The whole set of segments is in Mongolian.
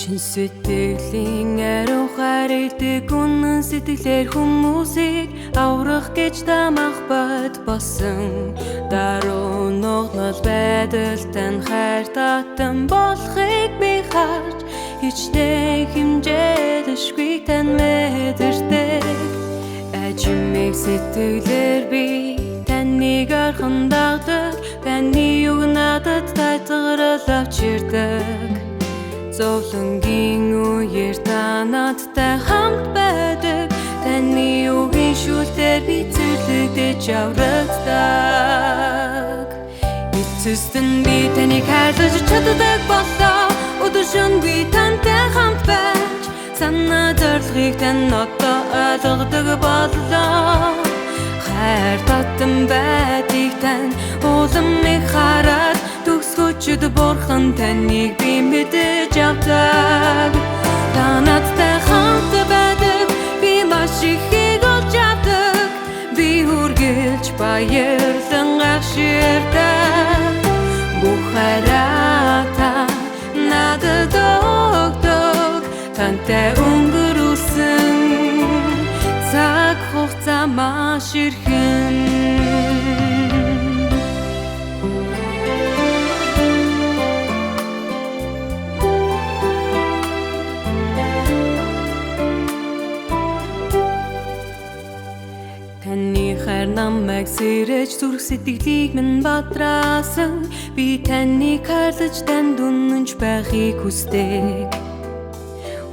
Чин сэтгэлийн ариун хайрыг үнэн сэтгэлээр хүмүүсийг аврах гэж тамах бод болсон даруй ногнол байдалтай хайр татан болохыг би харж хичнээн хэмжээлшгүй тань мэдэрдэг ажимыг сэтгэлээр би таныг архан дагдаг таны үг надад тайтгарал авчирдаг Зовлонгийн үеэр та надтай хамт байдаг Таны үгийн шүлтээр би зүрлэгдэж аврагддаг Эцэстэн би таныг хайрлаж чаддаг боллоо Өдөр шөнө би тантай хамт байж Санаа зорилгыг тань одоо ойлгодог боллоо Хайр татан байдгийг тань улам их хараад Төгсгөчд бурхан таныг би мэдэж авдаг Та надтай хамт байдаг би маш ихийг олж авдаг Би үргэлж баярлан гайхширдаг Бүх хайраа та надад өгдөг Тантай өнгөрүүлсэн цаг хугацаа маш ирхэн Таны хайр намайг сэрэж зүрх сэтгэлийг минь бадраасан Би таныг хайрлаж танд үнэнч байхыг хүсдэг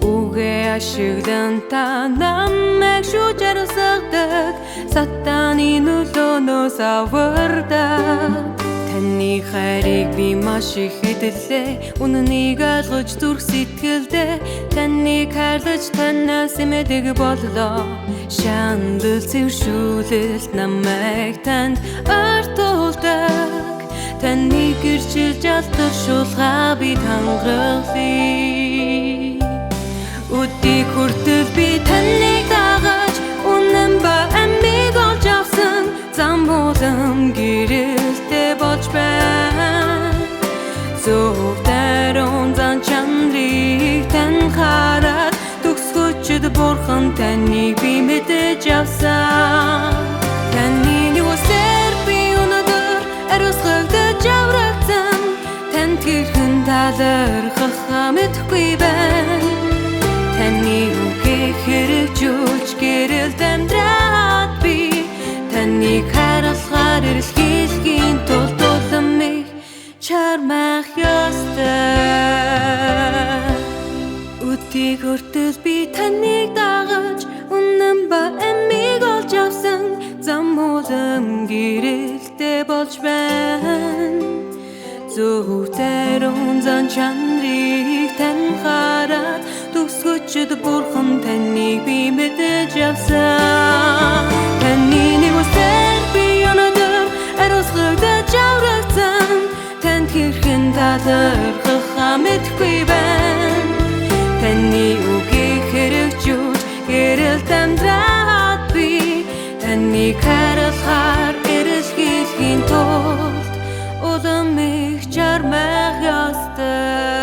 Үгээ ашиглан та намайг шүүж ариусгадаг Сатаны нөлөөнөөс авардаг Таны хайрыг би маш их эдлээ Үнэнийг ойлгож зүрх сэтгэлдээ Таныг хайрлаж танаас эмээдэг боллоо Шандал цэвэршүүлэлт намайг танд артуулдаг Таныг гэрчилж алдаршуулгаа би хангаглая Өдийг хүртэл би таныг дагаж Үнэн ба амийг олж авсан Зам болом гэрэлтэй болж байна Зөв даруун зан чанарыг тань хараад Төгсгөчд бурхан таныг би мэдэж авсан Таны нүсээр би өнөдөр ариусгагдаж аврагдсан Танд хэрхэн талархах мэдэхгүй байна Таны үгийг хэрэгжүүлж гэрэлд амьдраад би Таныг хайрлахаар эрэлхийлхийн тулд улам их чармах ёстой Өдийг хүртэл би таныг дагаж Үнэн ба амийг олж авсан Зам улам гэрэлтэй болж байна Зөв даруун зан чанарыг тань хараад Төгсгөчд бурхан таныг би мэдэж авсан Таны нүсээр би өнөдөр ариусгагдаж аврагдсан Танд хэрхэн талархах мэдэхгүй байна Таны үгийг хэрэгжүүлж гэрэлд амьдраад би Таныг хайрлахаар эрэлхийлхийн тулд улам их чармах ёстой